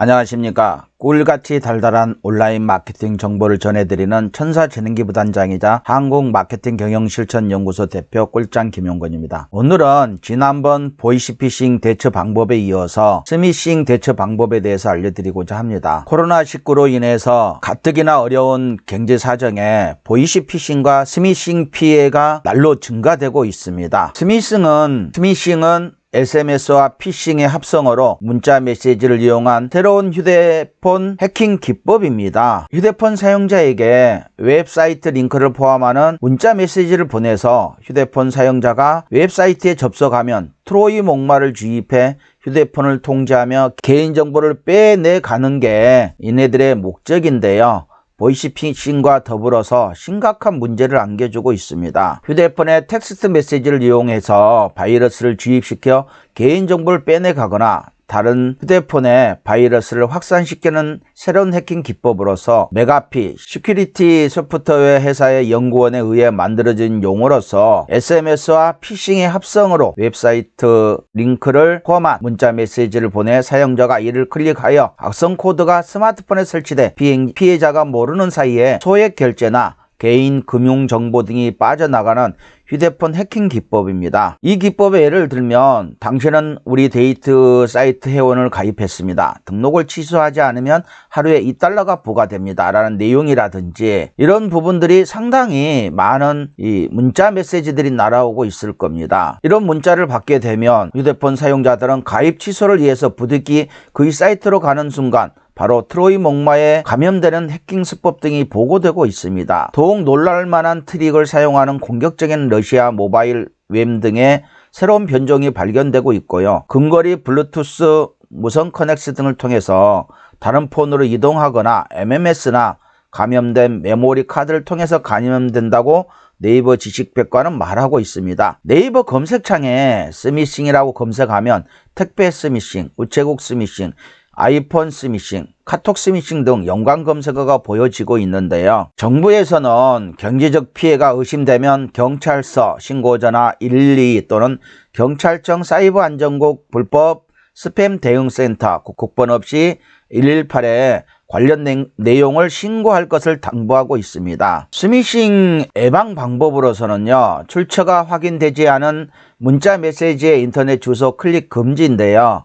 안녕하십니까. 꿀같이 달달한 온라인 마케팅 정보를 전해드리는 천사재능기 부단장이자 한국마케팅경영실천연구소 대표 꿀장 김용건입니다. 오늘은 지난번 보이시피싱 대처 방법에 이어서 스미싱 대처 방법에 대해서 알려드리고자 합니다. 코로나19로 인해서 가뜩이나 어려운 경제 사정에 보이시피싱과 스미싱 피해가 날로 증가되고 있습니다. 스미싱은 SMS와 피싱의 합성어로 문자 메시지를 이용한 새로운 휴대폰 해킹 기법입니다. 휴대폰 사용자에게 웹사이트 링크를 포함하는 문자 메시지를 보내서 휴대폰 사용자가 웹사이트에 접속하면 트로이 목마를 주입해 휴대폰을 통제하며 개인정보를 빼내가는 게 이네들의 목적인데요. 보이시피싱과 더불어서 심각한 문제를 안겨주고 있습니다. 휴대폰에 텍스트 메시지를 이용해서 바이러스를 주입시켜 개인정보를 빼내가거나 다른 휴대폰에 바이러스를 확산시키는 새로운 해킹 기법으로서 메가피 시큐리티 소프트웨어 회사의 연구원에 의해 만들어진 용어로서 SMS와 피싱의 합성으로 웹사이트 링크를 포함한 문자 메시지를 보내 사용자가 이를 클릭하여 악성 코드가 스마트폰에 설치돼 피해자가 모르는 사이에 소액 결제나 개인 금융정보 등이 빠져나가는 휴대폰 해킹 기법입니다. 이 기법의 예를 들면 당신은 우리 데이트 사이트 회원을 가입했습니다. 등록을 취소하지 않으면 하루에 $2가 부과됩니다. 라는 내용이라든지 이런 부분들이 상당히 많은 이 문자 메시지들이 날아오고 있을 겁니다. 이런 문자를 받게 되면 휴대폰 사용자들은 가입 취소를 위해서 부득이 그 사이트로 가는 순간 바로 트로이 목마에 감염되는 해킹 수법 등이 보고되고 있습니다. 더욱 놀랄만한 트릭을 사용하는 공격적인 러시아 모바일 웹 등의 새로운 변종이 발견되고 있고요. 근거리 블루투스 무선 커넥스 등을 통해서 다른 폰으로 이동하거나 MMS나 감염된 메모리 카드를 통해서 감염된다고 네이버 지식백과는 말하고 있습니다. 네이버 검색창에 스미싱이라고 검색하면 택배 스미싱, 우체국 스미싱, 아이폰 스미싱, 카톡 스미싱 등 연관 검색어가 보여지고 있는데요. 정부에서는 경제적 피해가 의심되면 경찰서 신고전화 112 또는 경찰청 사이버안전국 불법 스팸 대응센터 국번 없이 118에 관련 내용을 신고할 것을 당부하고 있습니다. 스미싱 예방 방법으로서는요, 출처가 확인되지 않은 문자 메시지의 인터넷 주소 클릭 금지인데요.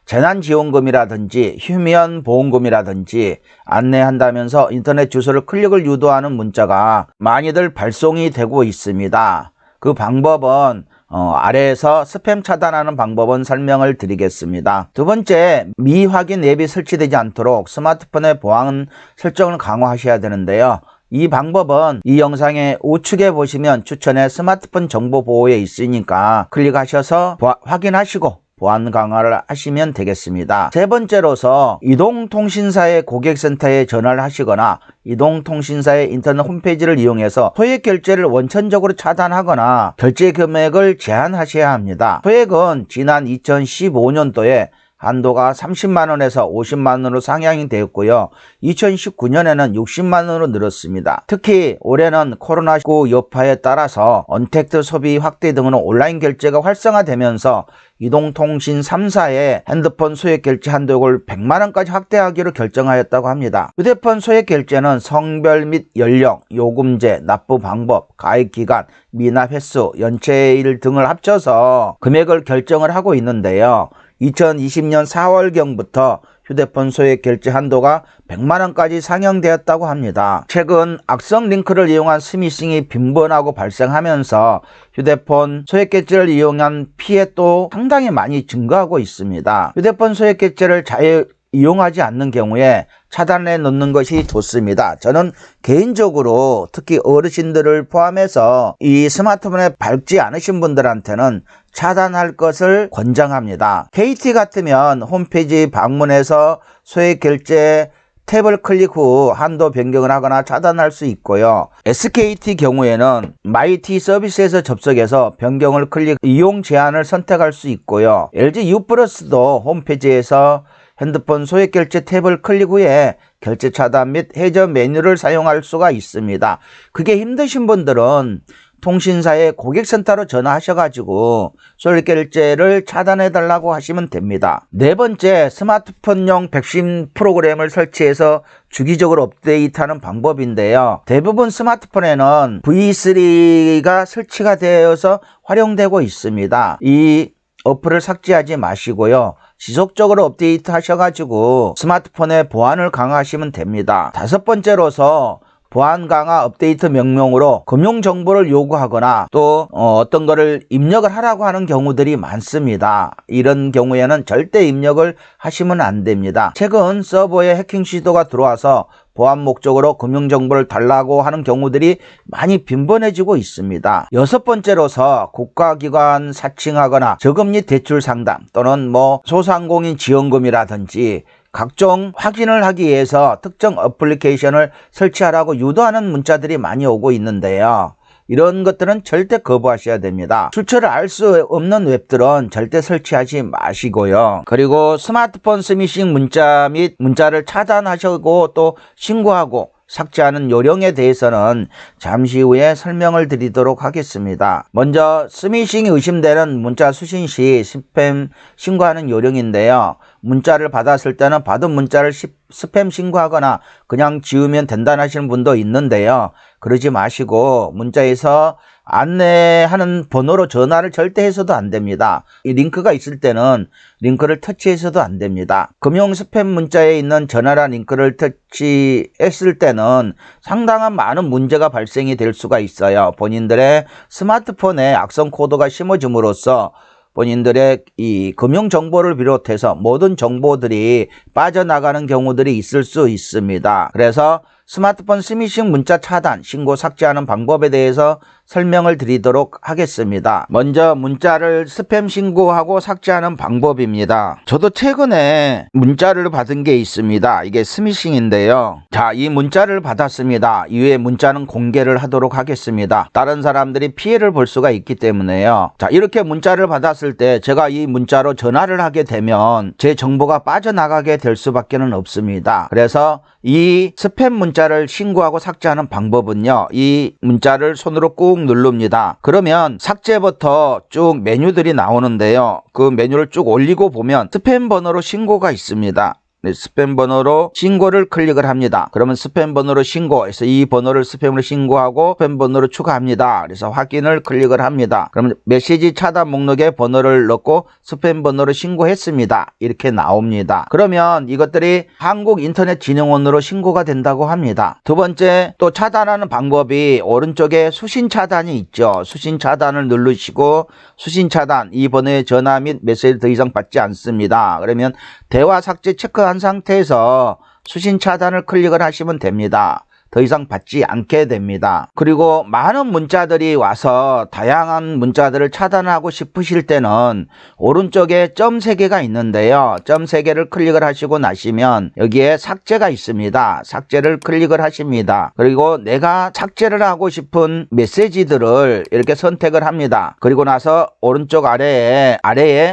재난지원금이라든지 휴면보험금이라든지 안내한다면서 인터넷 주소를 클릭을 유도하는 문자가 많이들 발송이 되고 있습니다. 그 방법은 아래에서 스팸 차단하는 방법은 설명을 드리겠습니다. 두 번째, 미확인 앱이 설치되지 않도록 스마트폰의 보안 설정을 강화하셔야 되는데요. 이 방법은 이 영상의 우측에 보시면 추천의 스마트폰 정보 보호에 있으니까 클릭하셔서 확인하시고 보안 강화를 하시면 되겠습니다. 세 번째로서 이동통신사의 고객센터에 전화를 하시거나 이동통신사의 인터넷 홈페이지를 이용해서 소액 결제를 원천적으로 차단하거나 결제 금액을 제한하셔야 합니다. 소액은 지난 2015년도에 한도가 30만원에서 50만원으로 상향이 되었고요. 2019년에는 60만원으로 늘었습니다. 특히 올해는 코로나19 여파에 따라서 언택트 소비 확대 등으로 온라인 결제가 활성화되면서 이동통신 3사의 핸드폰 소액 결제 한도를 100만원까지 확대하기로 결정하였다고 합니다. 휴대폰 소액 결제는 성별 및 연령, 요금제, 납부 방법, 가입 기간, 미납 횟수, 연체일 등을 합쳐서 금액을 결정을 하고 있는데요. 2020년 4월경부터 휴대폰 소액 결제 한도가 100만원까지 상향되었다고 합니다. 최근 악성 링크를 이용한 스미싱이 빈번하고 발생하면서 휴대폰 소액 결제를 이용한 피해 또 상당히 많이 증가하고 있습니다. 휴대폰 소액 결제를 잘 이용하지 않는 경우에 차단해 놓는 것이 좋습니다. 저는 개인적으로 특히 어르신들을 포함해서 이 스마트폰에 밟지 않으신 분들한테는 차단할 것을 권장합니다. KT 같으면 홈페이지 방문해서 소액 결제 탭을 클릭 후 한도 변경을 하거나 차단할 수 있고요. SKT 경우에는 마이티 서비스에서 접속해서 변경을 클릭 이용 제한을 선택할 수 있고요. LG U+도 홈페이지에서 핸드폰 소액 결제 탭을 클릭 후에 결제 차단 및 해저 메뉴를 사용할 수가 있습니다. 그게 힘드신 분들은 통신사의 고객센터로 전화하셔가지고 손익결제를 차단해달라고 하시면 됩니다. 네 번째, 스마트폰용 백신 프로그램을 설치해서 주기적으로 업데이트하는 방법인데요. 대부분 스마트폰에는 V3가 설치가 되어서 활용되고 있습니다. 이 어플을 삭제하지 마시고요. 지속적으로 업데이트 하셔가지고 스마트폰의 보안을 강화하시면 됩니다. 다섯 번째로서 보안 강화 업데이트 명령으로 금융정보를 요구하거나 또 어떤 거를 입력을 하라고 하는 경우들이 많습니다. 이런 경우에는 절대 입력을 하시면 안 됩니다. 최근 서버에 해킹 시도가 들어와서 보안 목적으로 금융정보를 달라고 하는 경우들이 많이 빈번해지고 있습니다. 여섯 번째로서 국가기관 사칭하거나 저금리 대출 상담 또는 소상공인 지원금이라든지 각종 확인을 하기 위해서 특정 어플리케이션을 설치하라고 유도하는 문자들이 많이 오고 있는데요. 이런 것들은 절대 거부하셔야 됩니다. 출처를 알 수 없는 웹들은 절대 설치하지 마시고요. 그리고 스마트폰 스미싱 문자 및 문자를 차단하시고 또 신고하고 삭제하는 요령에 대해서는 잠시 후에 설명을 드리도록 하겠습니다. 먼저 스미싱이 의심되는 문자 수신 시 스팸 신고하는 요령인데요. 문자를 받았을 때는 받은 문자를 스팸 신고하거나 그냥 지우면 된다는 하시는 분도 있는데요. 그러지 마시고 문자에서 안내하는 번호로 전화를 절대 해서도 안 됩니다. 이 링크가 있을 때는 링크를 터치해서도 안 됩니다. 금융 스팸 문자에 있는 전화란 링크를 터치했을 때는 상당한 많은 문제가 발생이 될 수가 있어요. 본인들의 스마트폰에 악성 코드가 심어짐으로써 본인들의 이 금융 정보를 비롯해서 모든 정보들이 빠져나가는 경우들이 있을 수 있습니다. 그래서 스마트폰 스미싱 문자 차단, 신고 삭제하는 방법에 대해서 설명을 드리도록 하겠습니다. 먼저 문자를 스팸 신고하고 삭제하는 방법입니다. 저도 최근에 문자를 받은 게 있습니다. 이게 스미싱인데요. 자, 이 문자를 받았습니다. 이후에 문자는 공개를 하도록 하겠습니다. 다른 사람들이 피해를 볼 수가 있기 때문에요. 자, 이렇게 문자를 받았을 때 제가 이 문자로 전화를 하게 되면 제 정보가 빠져나가게 될 수밖에 없습니다. 그래서 이 스팸 문자를 신고하고 삭제하는 방법은요. 이 문자를 손으로 꾹 누릅니다. 그러면 삭제부터 쭉 메뉴들이 나오는데요. 그 메뉴를 쭉 올리고 보면 스팸 번호로 신고가 있습니다. 네, 스팸 번호로 신고를 클릭을 합니다. 그러면 스팸 번호로 신고해서 이 번호를 스팸으로 신고하고 스팸 번호로 추가합니다. 그래서 확인을 클릭을 합니다. 그러면 메시지 차단 목록에 번호를 넣고 스팸 번호로 신고했습니다. 이렇게 나옵니다. 그러면 이것들이 한국인터넷진흥원으로 신고가 된다고 합니다. 두 번째, 또 차단하는 방법이 오른쪽에 수신 차단이 있죠. 수신 차단을 누르시고 수신 차단, 이 번호의 전화 및 메시지를 더 이상 받지 않습니다. 그러면 대화 삭제 체크한 상태에서 수신 차단을 클릭을 하시면 됩니다. 더 이상 받지 않게 됩니다. 그리고 많은 문자들이 와서 다양한 문자들을 차단하고 싶으실 때는 오른쪽에 점 3개가 있는데요. 점 3개를 클릭을 하시고 나시면 여기에 삭제가 있습니다. 삭제를 클릭을 하십니다. 그리고 내가 삭제를 하고 싶은 메시지들을 이렇게 선택을 합니다. 그리고 나서 오른쪽 아래에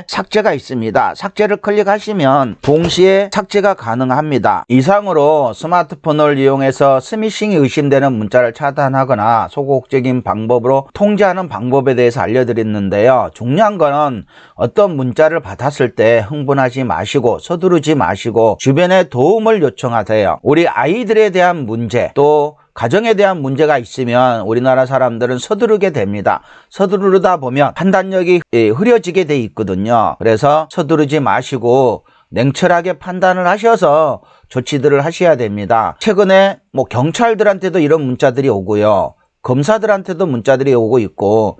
삭제가 있습니다. 삭제를 클릭하시면 동시에 삭제가 가능합니다. 이상으로 스마트폰을 이용해서 스미싱이 의심되는 문자를 차단하거나 소극적인 방법으로 통제하는 방법에 대해서 알려드렸는데요. 중요한 거는 어떤 문자를 받았을 때 흥분하지 마시고 서두르지 마시고 주변에 도움을 요청하세요. 우리 아이들에 대한 문제 또 가정에 대한 문제가 있으면 우리나라 사람들은 서두르게 됩니다. 서두르다 보면 판단력이 흐려지게 돼 있거든요. 그래서 서두르지 마시고 냉철하게 판단을 하셔서 조치들을 하셔야 됩니다. 최근에 경찰들한테도 이런 문자들이 오고요. 검사들한테도 문자들이 오고 있고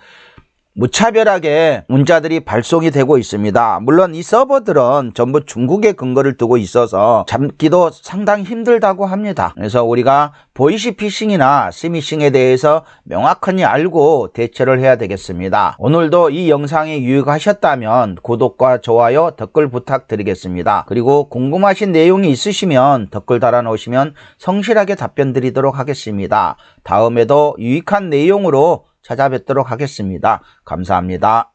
무차별하게 문자들이 발송이 되고 있습니다. 물론 이 서버들은 전부 중국에 근거를 두고 있어서 잡기도 상당히 힘들다고 합니다. 그래서 우리가 보이시피싱이나 스미싱에 대해서 명확히 알고 대처를 해야 되겠습니다. 오늘도 이 영상이 유익하셨다면 구독과 좋아요, 댓글 부탁드리겠습니다. 그리고 궁금하신 내용이 있으시면 댓글 달아놓으시면 성실하게 답변 드리도록 하겠습니다. 다음에도 유익한 내용으로 찾아뵙도록 하겠습니다. 감사합니다.